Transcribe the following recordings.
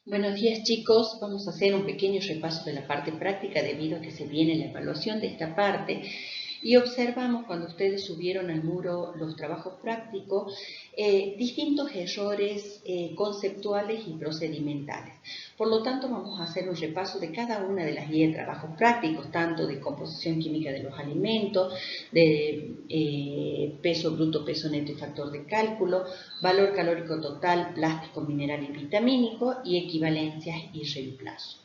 Buenos días chicos, vamos a hacer un pequeño repaso de la parte práctica debido a que se viene la evaluación de esta parte y observamos cuando ustedes subieron al muro los trabajos prácticos distintos errores conceptuales y procedimentales. Por lo tanto vamos a hacer un repaso de cada una de las guías de trabajos prácticos, tanto de composición química de los alimentos, de peso bruto, peso neto y factor de cálculo, valor calórico total, plástico, mineral y vitamínico y equivalencias y reemplazo.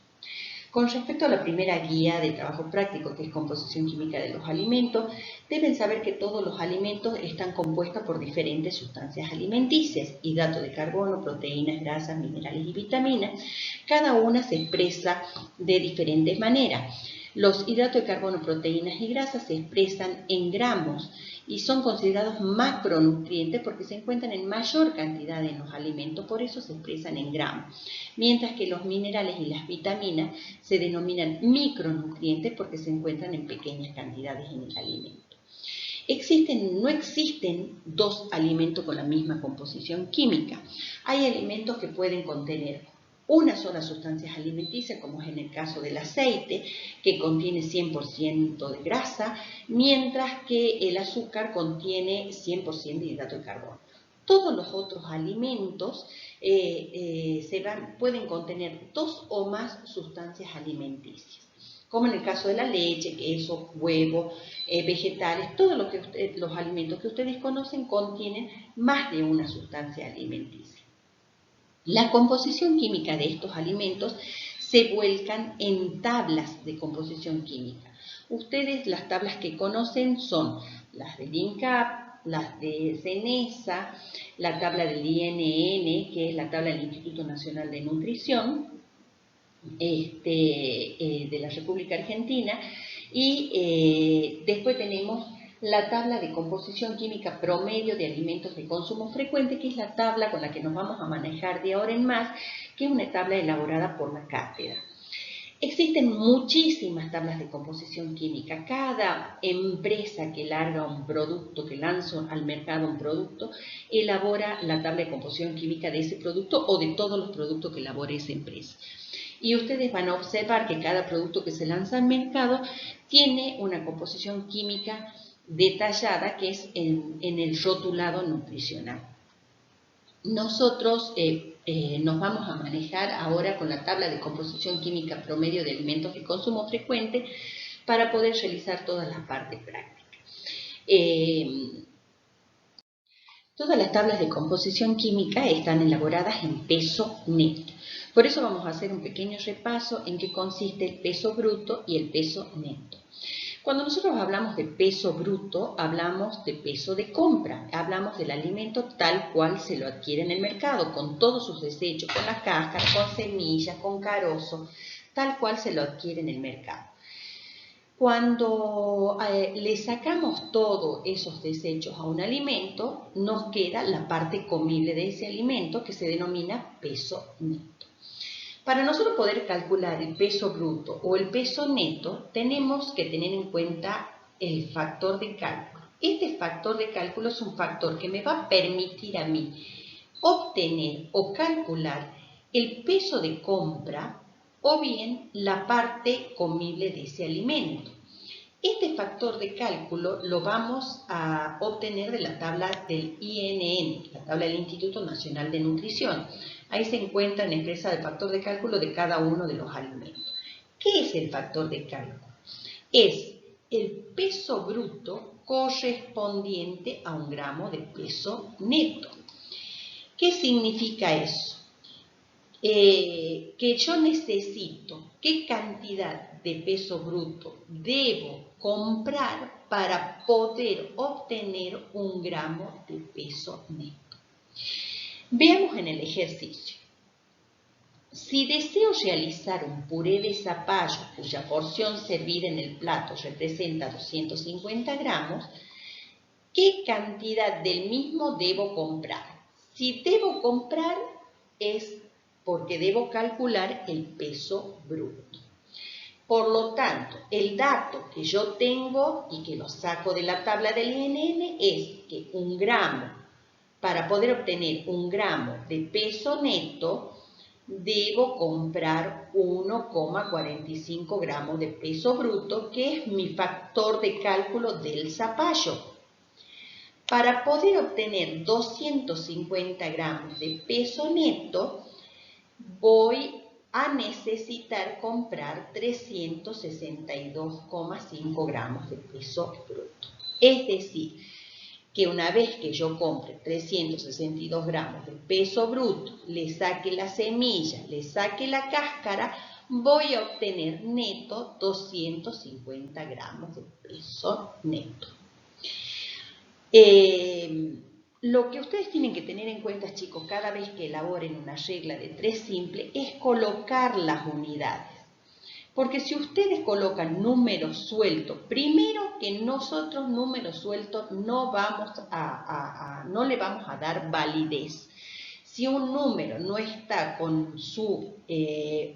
Con respecto a la primera guía de trabajo práctico, que es composición química de los alimentos, deben saber que todos los alimentos están compuestos por diferentes sustancias alimenticias, hidratos de carbono, proteínas, grasas, minerales y vitaminas. Cada una se expresa de diferentes maneras. Los hidratos de carbono, proteínas y grasas se expresan en gramos y son considerados macronutrientes porque se encuentran en mayor cantidad en los alimentos, por eso se expresan en gramos. Mientras que los minerales y las vitaminas se denominan micronutrientes porque se encuentran en pequeñas cantidades en el alimento. No existen dos alimentos con la misma composición química. Hay alimentos que pueden contener una sola sustancia alimenticia, como es en el caso del aceite, que contiene 100% de grasa, mientras que el azúcar contiene 100% de hidrato de carbono. Todos los otros alimentos pueden contener dos o más sustancias alimenticias, como en el caso de la leche, queso, huevo, vegetales, todos los alimentos que ustedes conocen contienen más de una sustancia alimenticia. La composición química de estos alimentos se vuelcan en tablas de composición química. Ustedes las tablas que conocen son las del INCAP, las de CENESA, la tabla del INN, que es la tabla del Instituto Nacional de Nutrición, de la República Argentina, y después tenemos la tabla de composición química promedio de alimentos de consumo frecuente, que es la tabla con la que nos vamos a manejar de ahora en más, que es una tabla elaborada por la cátedra. Existen muchísimas tablas de composición química. Cada empresa que larga un producto, que lanza al mercado un producto, elabora la tabla de composición química de ese producto o de todos los productos que elabore esa empresa. Y ustedes van a observar que cada producto que se lanza al mercado tiene una composición química detallada, que es en el rotulado nutricional. Nosotros nos vamos a manejar ahora con la tabla de composición química promedio de alimentos de consumo frecuente para poder realizar todas las partes prácticas. Todas las tablas de composición química están elaboradas en peso neto. Por eso vamos a hacer un pequeño repaso en qué consiste el peso bruto y el peso neto. Cuando nosotros hablamos de peso bruto, hablamos de peso de compra, hablamos del alimento tal cual se lo adquiere en el mercado, con todos sus desechos, con la cáscara, con semillas, con carozo, tal cual se lo adquiere en el mercado. Cuando le sacamos todos esos desechos a un alimento, nos queda la parte comible de ese alimento que se denomina peso neto. Para nosotros poder calcular el peso bruto o el peso neto, tenemos que tener en cuenta el factor de cálculo. Este factor de cálculo es un factor que me va a permitir a mí obtener o calcular el peso de compra o bien la parte comible de ese alimento. Este factor de cálculo lo vamos a obtener de la tabla del INN, la tabla del Instituto Nacional de Nutrición. Ahí se encuentra en expresa el factor de cálculo de cada uno de los alimentos. ¿Qué es el factor de cálculo? Es el peso bruto correspondiente a un gramo de peso neto. ¿Qué significa eso? Que yo necesito qué cantidad de peso bruto debo comprar para poder obtener un gramo de peso neto. Veamos en el ejercicio. Si deseo realizar un puré de zapallo cuya porción servida en el plato representa 250 gramos, ¿qué cantidad del mismo debo comprar? Si debo comprar es porque debo calcular el peso bruto. Por lo tanto, el dato que yo tengo y que lo saco de la tabla del INN es que un gramo, para poder obtener un gramo de peso neto, debo comprar 1,45 gramos de peso bruto, que es mi factor de cálculo del zapallo. Para poder obtener 250 gramos de peso neto, voy a necesitar comprar 362,5 gramos de peso bruto. Es decir, que una vez que yo compre 362 gramos de peso bruto, le saque la semilla, le saque la cáscara, voy a obtener neto 250 gramos de peso neto. Lo que ustedes tienen que tener en cuenta, chicos, cada vez que elaboren una regla de 3 simple, es colocar las unidades. Porque si ustedes colocan números sueltos, primero que nosotros números sueltos no le vamos a dar validez. Si un número no está con su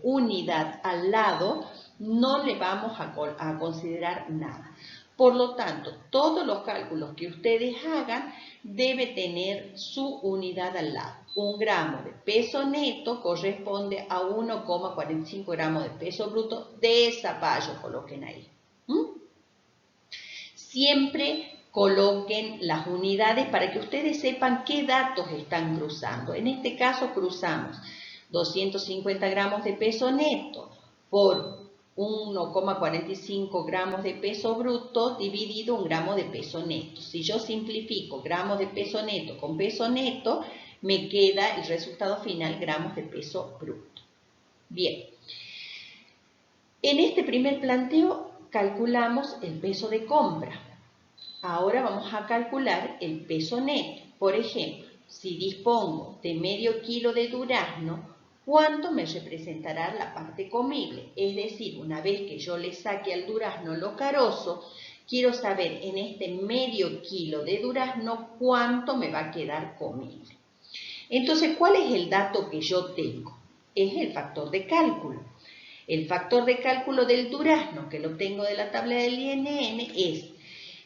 unidad al lado, no le vamos a considerar nada. Por lo tanto, todos los cálculos que ustedes hagan debe tener su unidad al lado. 1 gramo de peso neto corresponde a 1,45 gramos de peso bruto de zapallo, coloquen ahí. Siempre coloquen las unidades para que ustedes sepan qué datos están cruzando. En este caso cruzamos 250 gramos de peso neto por 1,45 gramos de peso bruto dividido 1 gramo de peso neto. Si yo simplifico gramos de peso neto con peso neto, me queda el resultado final gramos de peso bruto. Bien, en este primer planteo calculamos el peso de compra. Ahora vamos a calcular el peso neto. Por ejemplo, si dispongo de medio kilo de durazno, ¿cuánto me representará la parte comible? Es decir, una vez que yo le saque al durazno lo carozo, quiero saber en este medio kilo de durazno cuánto me va a quedar comible. Entonces, ¿cuál es el dato que yo tengo? Es el factor de cálculo. El factor de cálculo del durazno, que lo obtengo de la tabla del INN, es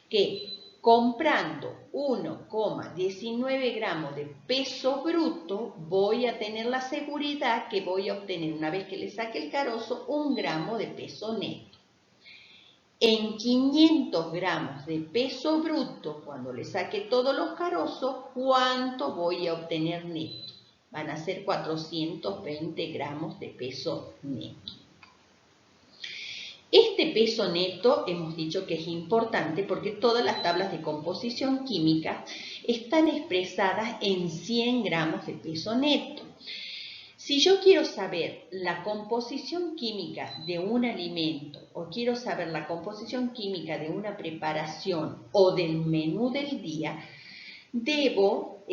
que comprando 1,19 gramos de peso bruto, voy a tener la seguridad que voy a obtener, una vez que le saque el carozo, 1 gramo de peso neto. En 500 gramos de peso bruto, cuando le saque todos los carozos, ¿cuánto voy a obtener neto? Van a ser 420 gramos de peso neto. Este peso neto hemos dicho que es importante porque todas las tablas de composición química están expresadas en 100 gramos de peso neto. Si yo quiero saber la composición química de un alimento o quiero saber la composición química de una preparación o del menú del día, debo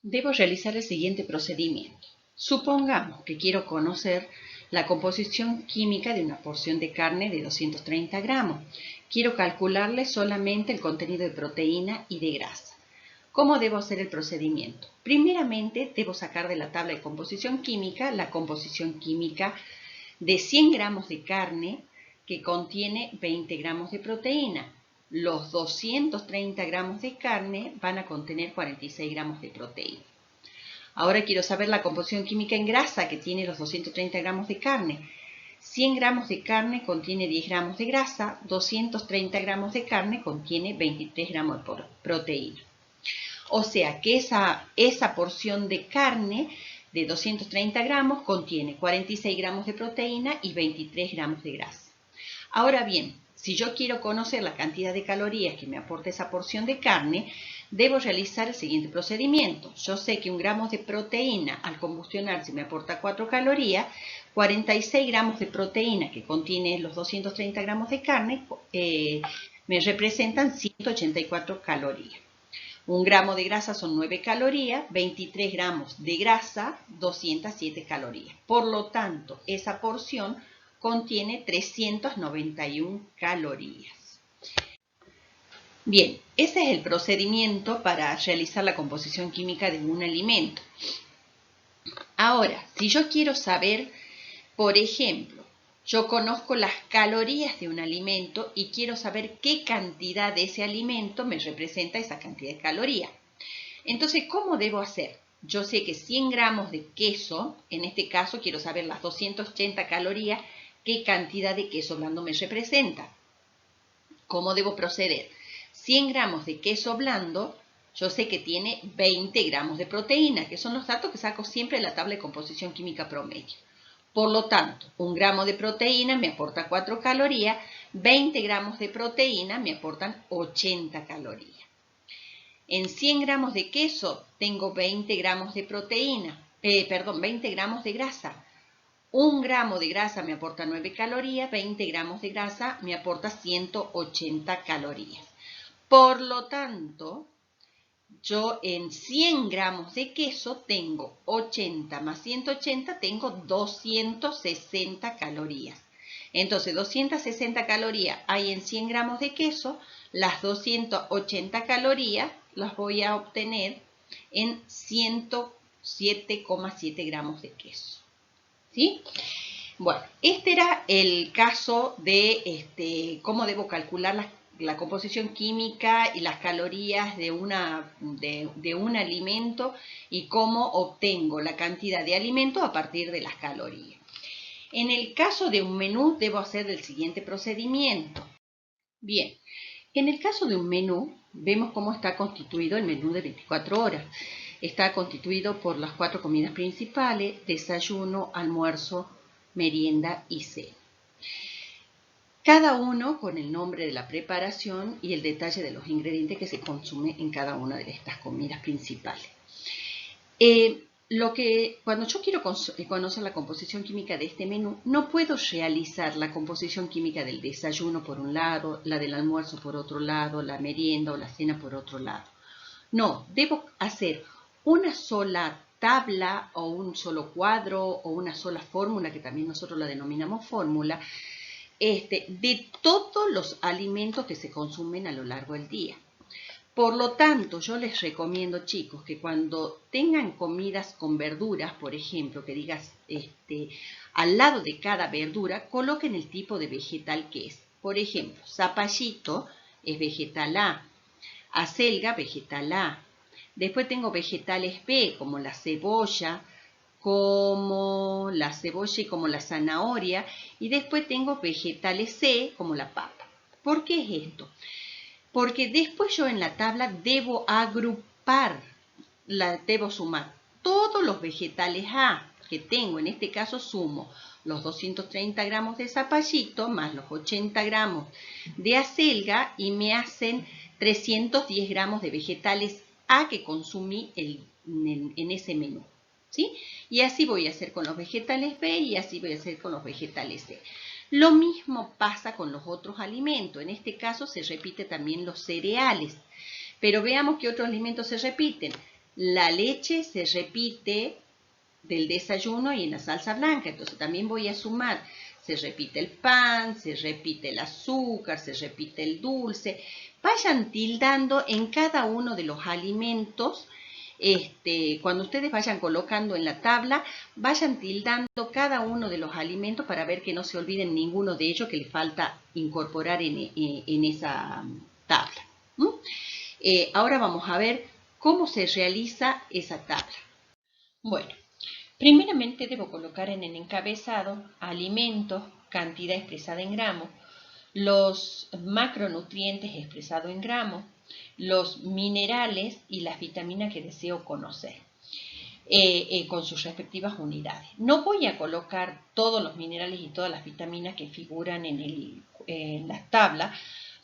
realizar el siguiente procedimiento. Supongamos que quiero conocer la composición química de una porción de carne de 230 gramos. Quiero calcularle solamente el contenido de proteína y de grasa. ¿Cómo debo hacer el procedimiento? Primeramente, debo sacar de la tabla de composición química la composición química de 100 gramos de carne que contiene 20 gramos de proteína. Los 230 gramos de carne van a contener 46 gramos de proteína. Ahora quiero saber la composición química en grasa que tiene los 230 gramos de carne. 100 gramos de carne contiene 10 gramos de grasa, 230 gramos de carne contiene 23 gramos de proteína. O sea que esa porción de carne de 230 gramos contiene 46 gramos de proteína y 23 gramos de grasa. Ahora bien, si yo quiero conocer la cantidad de calorías que me aporta esa porción de carne, debo realizar el siguiente procedimiento. Yo sé que 1 gramo de proteína al combustionarse me aporta 4 calorías, 46 gramos de proteína que contiene los 230 gramos de carne me representan 184 calorías. 1 gramo de grasa son 9 calorías, 23 gramos de grasa, 207 calorías. Por lo tanto, esa porción contiene 391 calorías. Bien, ese es el procedimiento para realizar la composición química de un alimento. Ahora, si yo quiero saber, por ejemplo, yo conozco las calorías de un alimento y quiero saber qué cantidad de ese alimento me representa esa cantidad de calorías. Entonces, ¿cómo debo hacer? yo sé que 100 gramos de queso, en este caso quiero saber las 280 calorías, qué cantidad de queso blando me representa. ¿Cómo debo proceder? 100 gramos de queso blando, yo sé que tiene 20 gramos de proteína, que son los datos que saco siempre de la tabla de composición química promedio. Por lo tanto, 1 gramo de proteína me aporta 4 calorías, 20 gramos de proteína me aportan 80 calorías. En 100 gramos de queso tengo 20 gramos de proteína, 20 gramos de grasa. 1 gramo de grasa me aporta 9 calorías, 20 gramos de grasa me aporta 180 calorías. Por lo tanto, yo en 100 gramos de queso tengo 80 más 180, tengo 260 calorías. Entonces, 260 calorías hay en 100 gramos de queso, las 280 calorías las voy a obtener en 107,7 gramos de queso. ¿Sí? Bueno, este era el caso de cómo debo calcular la composición química y las calorías de un alimento y cómo obtengo la cantidad de alimento a partir de las calorías. En el caso de un menú debo hacer el siguiente procedimiento. Bien, en el caso de un menú vemos cómo está constituido el menú de 24 horas. Está constituido por las 4 comidas principales: desayuno, almuerzo, merienda y cena. Cada uno con el nombre de la preparación y el detalle de los ingredientes que se consume en cada una de estas comidas principales. Cuando yo quiero conocer la composición química de este menú, no puedo realizar la composición química del desayuno por un lado, la del almuerzo por otro lado, la merienda o la cena por otro lado. No, debo hacer una sola tabla o un solo cuadro o una sola fórmula, que también nosotros la denominamos fórmula, de todos los alimentos que se consumen a lo largo del día. Por lo tanto, yo les recomiendo, chicos, que cuando tengan comidas con verduras, por ejemplo, que digas al lado de cada verdura, coloquen el tipo de vegetal que es. Por ejemplo, zapallito es vegetal A, acelga vegetal A. Después tengo vegetales B, como la cebolla y como la zanahoria. Y después tengo vegetales C, como la papa. ¿Por qué es esto? Porque después yo en la tabla debo agrupar, debo sumar todos los vegetales A que tengo. En este caso sumo los 230 gramos de zapallito más los 80 gramos de acelga y me hacen 310 gramos de vegetales A que consumí en ese menú. ¿Sí? Y así voy a hacer con los vegetales B y así voy a hacer con los vegetales C. Lo mismo pasa con los otros alimentos. En este caso se repite también los cereales. Pero veamos qué otros alimentos se repiten. La leche se repite del desayuno y en la salsa blanca. Entonces también voy a sumar. Se repite el pan, se repite el azúcar, se repite el dulce. Vayan tildando en cada uno de los alimentos. Cuando ustedes vayan colocando en la tabla, vayan tildando cada uno de los alimentos para ver que no se olviden ninguno de ellos que les falta incorporar en esa tabla. Ahora vamos a ver cómo se realiza esa tabla. Bueno, primeramente debo colocar en el encabezado alimentos, cantidad expresada en gramos, los macronutrientes expresados en gramos, los minerales y las vitaminas que deseo conocer con sus respectivas unidades. No voy a colocar todos los minerales y todas las vitaminas que figuran en la tabla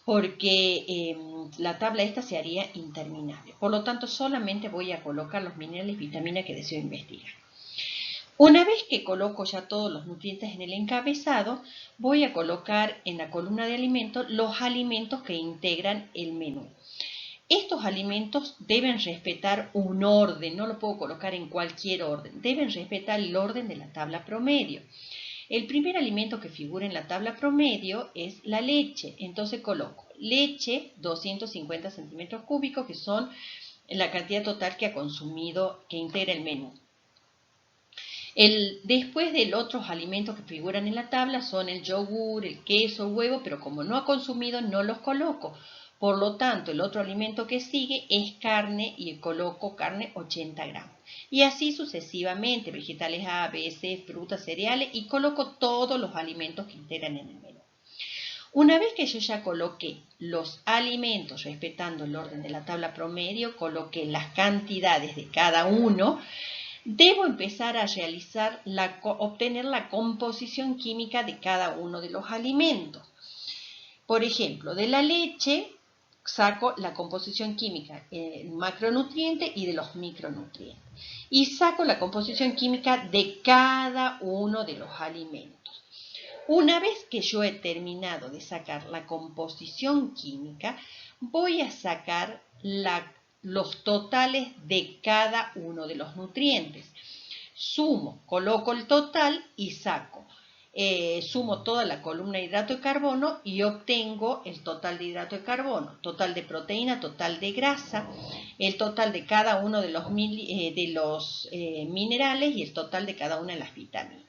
porque la tabla esta se haría interminable. Por lo tanto, solamente voy a colocar los minerales y vitaminas que deseo investigar. Una vez que coloco ya todos los nutrientes en el encabezado, voy a colocar en la columna de alimentos los alimentos que integran el menú. Estos alimentos deben respetar un orden, no lo puedo colocar en cualquier orden, deben respetar el orden de la tabla promedio. El primer alimento que figura en la tabla promedio es la leche, entonces coloco leche 250 centímetros cúbicos, que son la cantidad total que ha consumido, que integra el menú. Después de los otros alimentos que figuran en la tabla son el yogur, el queso, huevo, pero como no ha consumido no los coloco. Por lo tanto, el otro alimento que sigue es carne y coloco carne 80 gramos. Y así sucesivamente, vegetales A, B, C, frutas, cereales, y coloco todos los alimentos que integran en el menú. Una vez que yo ya coloqué los alimentos respetando el orden de la tabla promedio, coloqué las cantidades de cada uno, debo empezar a realizar obtener la composición química de cada uno de los alimentos. Por ejemplo, de la leche saco la composición química en macronutrientes y de los micronutrientes. Y saco la composición química de cada uno de los alimentos. Una vez que yo he terminado de sacar la composición química, voy a sacar los totales de cada uno de los nutrientes. Sumo, coloco el total y saco. Sumo toda la columna de hidrato de carbono y obtengo el total de hidrato de carbono, total de proteína, total de grasa, el total de cada uno de los minerales y el total de cada una de las vitaminas.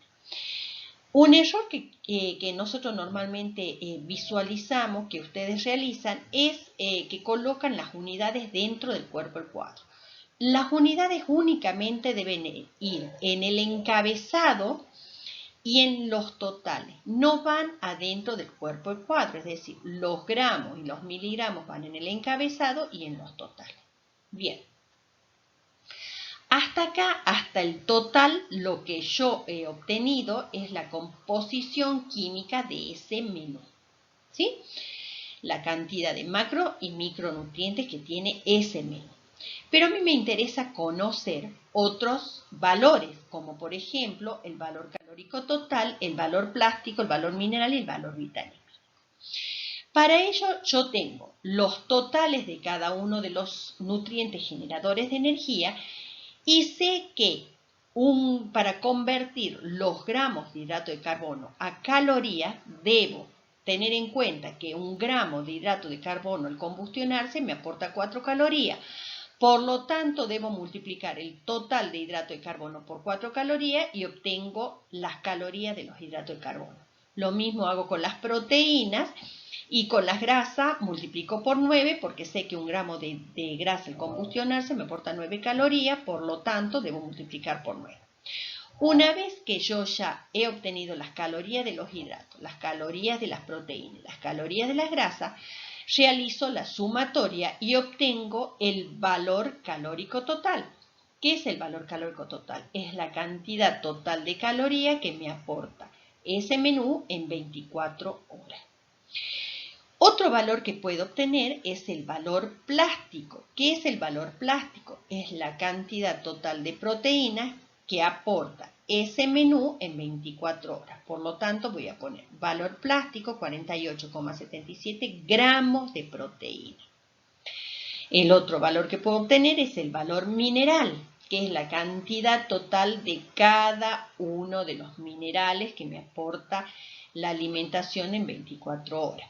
Un error que nosotros normalmente visualizamos, que ustedes realizan, es que colocan las unidades dentro del cuerpo del cuadro. Las unidades únicamente deben ir en el encabezado y en los totales. No van adentro del cuerpo del cuadro, es decir, los gramos y los miligramos van en el encabezado y en los totales. Bien. Hasta acá, hasta el total, lo que yo he obtenido es la composición química de ese menú, ¿sí? La cantidad de macro y micronutrientes que tiene ese menú. Pero a mí me interesa conocer otros valores, como por ejemplo el valor calórico total, el valor plástico, el valor mineral y el valor vitamínico. Para ello yo tengo los totales de cada uno de los nutrientes generadores de energía y sé que para convertir los gramos de hidrato de carbono a calorías, debo tener en cuenta que un gramo de hidrato de carbono al combustionarse me aporta 4 calorías. Por lo tanto, debo multiplicar el total de hidrato de carbono por 4 calorías y obtengo las calorías de los hidratos de carbono. Lo mismo hago con las proteínas. Y con las grasas multiplico por 9 porque sé que un gramo de grasa al combustionarse me aporta 9 calorías, por lo tanto debo multiplicar por 9. Una vez que yo ya he obtenido las calorías de los hidratos, las calorías de las proteínas, las calorías de las grasas, realizo la sumatoria y obtengo el valor calórico total. ¿Qué es el valor calórico total? Es la cantidad total de calorías que me aporta ese menú en 24 horas. Otro valor que puedo obtener es el valor plástico. ¿Qué es el valor plástico? Es la cantidad total de proteínas que aporta ese menú en 24 horas. Por lo tanto, voy a poner valor plástico 48,77 gramos de proteína. El otro valor que puedo obtener es el valor mineral, que es la cantidad total de cada uno de los minerales que me aporta la alimentación en 24 horas.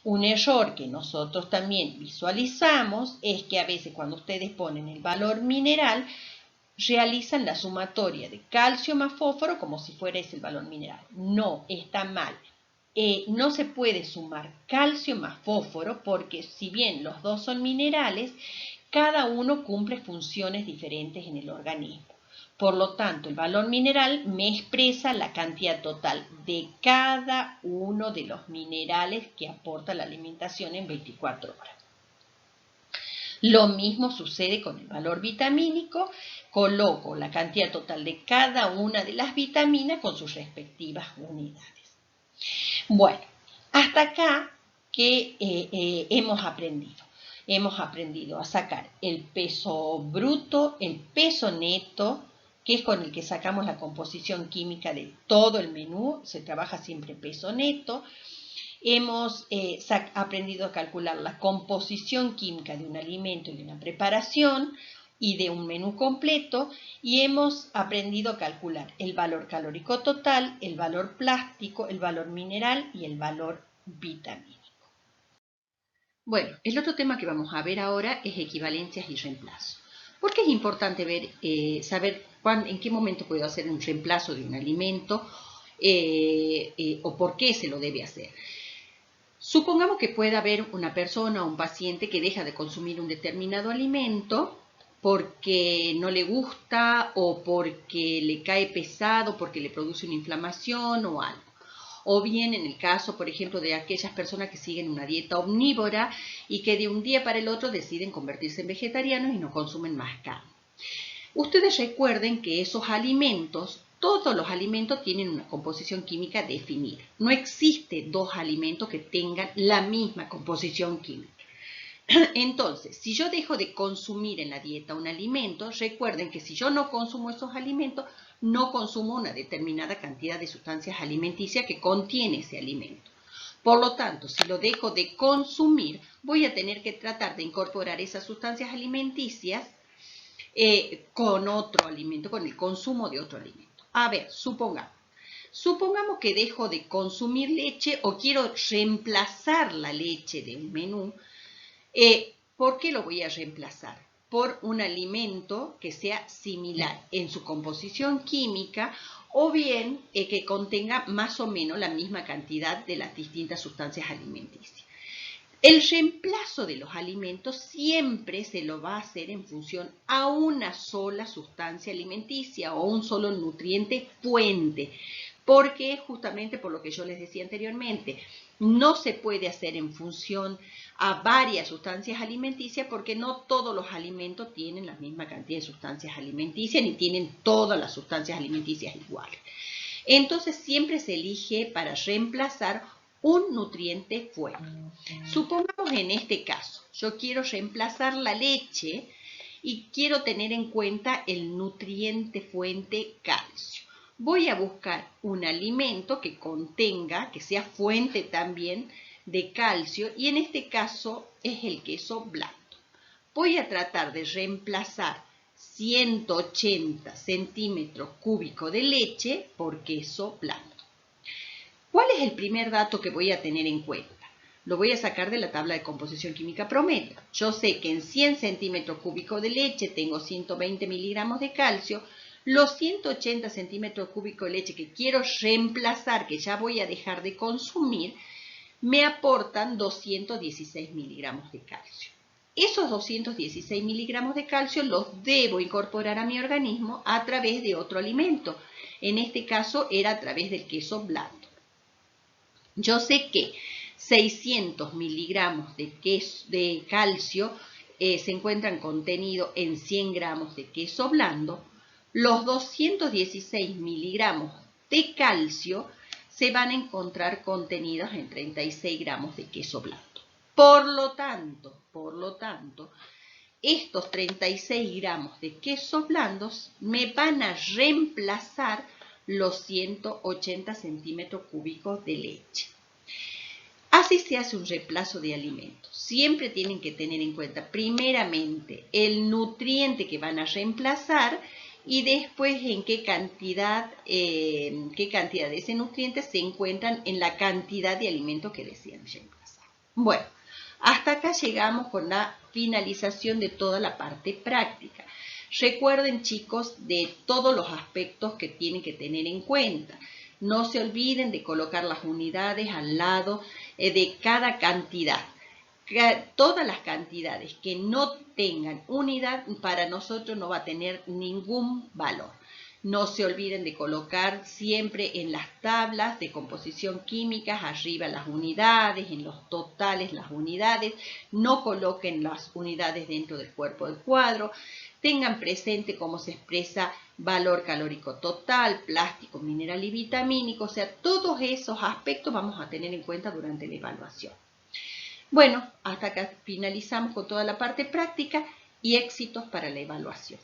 Un error que nosotros también visualizamos es que a veces cuando ustedes ponen el valor mineral, realizan la sumatoria de calcio más fósforo como si fuera ese el valor mineral. No, está mal. No se puede sumar calcio más fósforo porque si bien los dos son minerales, cada uno cumple funciones diferentes en el organismo. Por lo tanto, el valor mineral me expresa la cantidad total de cada uno de los minerales que aporta la alimentación en 24 horas. Lo mismo sucede con el valor vitamínico. Coloco la cantidad total de cada una de las vitaminas con sus respectivas unidades. Bueno, hasta acá que hemos aprendido. Hemos aprendido a sacar el peso bruto, el peso neto, que es con el que sacamos la composición química de todo el menú, se trabaja siempre peso neto. Hemos aprendido a calcular la composición química de un alimento y de una preparación y de un menú completo, y hemos aprendido a calcular el valor calórico total, el valor plástico, el valor mineral y el valor vitamínico. Bueno, el otro tema que vamos a ver ahora es equivalencias y reemplazo. ¿Por qué es importante saber en qué momento puedo hacer un reemplazo de un alimento o por qué se lo debe hacer? Supongamos que pueda haber una persona o un paciente que deja de consumir un determinado alimento porque no le gusta o porque le cae pesado, porque le produce una inflamación o algo. O bien en el caso, por ejemplo, de aquellas personas que siguen una dieta omnívora y que de un día para el otro deciden convertirse en vegetarianos y no consumen más carne. Ustedes recuerden que esos alimentos, todos los alimentos tienen una composición química definida. No existe dos alimentos que tengan la misma composición química. Entonces, si yo dejo de consumir en la dieta un alimento, recuerden que si yo no consumo esos alimentos, no consumo una determinada cantidad de sustancias alimenticias que contiene ese alimento. Por lo tanto, si lo dejo de consumir, voy a tener que tratar de incorporar esas sustancias alimenticias con otro alimento, con el consumo de otro alimento. A ver, supongamos que dejo de consumir leche o quiero reemplazar la leche de un menú. ¿Por qué lo voy a reemplazar? Por un alimento que sea similar en su composición química o bien que contenga más o menos la misma cantidad de las distintas sustancias alimenticias. El reemplazo de los alimentos siempre se lo va a hacer en función a una sola sustancia alimenticia o un solo nutriente fuente, porque justamente por lo que yo les decía anteriormente, no se puede hacer en función a varias sustancias alimenticias porque no todos los alimentos tienen la misma cantidad de sustancias alimenticias ni tienen todas las sustancias alimenticias iguales. Entonces siempre se elige para reemplazar un nutriente fuente. Supongamos en este caso, yo quiero reemplazar la leche y quiero tener en cuenta el nutriente fuente calcio. Voy a buscar un alimento que contenga, que sea fuente también de calcio y en este caso es el queso blando. Voy a tratar de reemplazar 180 centímetros cúbicos de leche por queso blando. ¿Cuál es el primer dato que voy a tener en cuenta? Lo voy a sacar de la tabla de composición química promedio. Yo sé que en 100 centímetros cúbicos de leche tengo 120 miligramos de calcio. Los 180 centímetros cúbicos de leche que quiero reemplazar, que ya voy a dejar de consumir, me aportan 216 miligramos de calcio. Esos 216 miligramos de calcio los debo incorporar a mi organismo a través de otro alimento. En este caso era a través del queso blando. Yo sé que 600 miligramos de calcio se encuentran contenidos en 100 gramos de queso blando. Los 216 miligramos de calcio se van a encontrar contenidos en 36 gramos de queso blando. Por lo tanto, estos 36 gramos de queso blandos me van a reemplazar los 180 centímetros cúbicos de leche. Así se hace un reemplazo de alimentos. Siempre tienen que tener en cuenta primeramente el nutriente que van a reemplazar y después en qué cantidad de ese nutriente se encuentran en la cantidad de alimentos que desean reemplazar. Bueno, hasta acá llegamos con la finalización de toda la parte práctica. Recuerden, chicos, de todos los aspectos que tienen que tener en cuenta. No se olviden de colocar las unidades al lado de cada cantidad. Todas las cantidades que no tengan unidad para nosotros no va a tener ningún valor. No se olviden de colocar siempre en las tablas de composición química, arriba las unidades, en los totales las unidades. No coloquen las unidades dentro del cuerpo del cuadro. Tengan presente cómo se expresa valor calórico total, plástico, mineral y vitamínico. O sea, todos esos aspectos vamos a tener en cuenta durante la evaluación. Bueno, hasta acá finalizamos con toda la parte práctica y éxitos para la evaluación.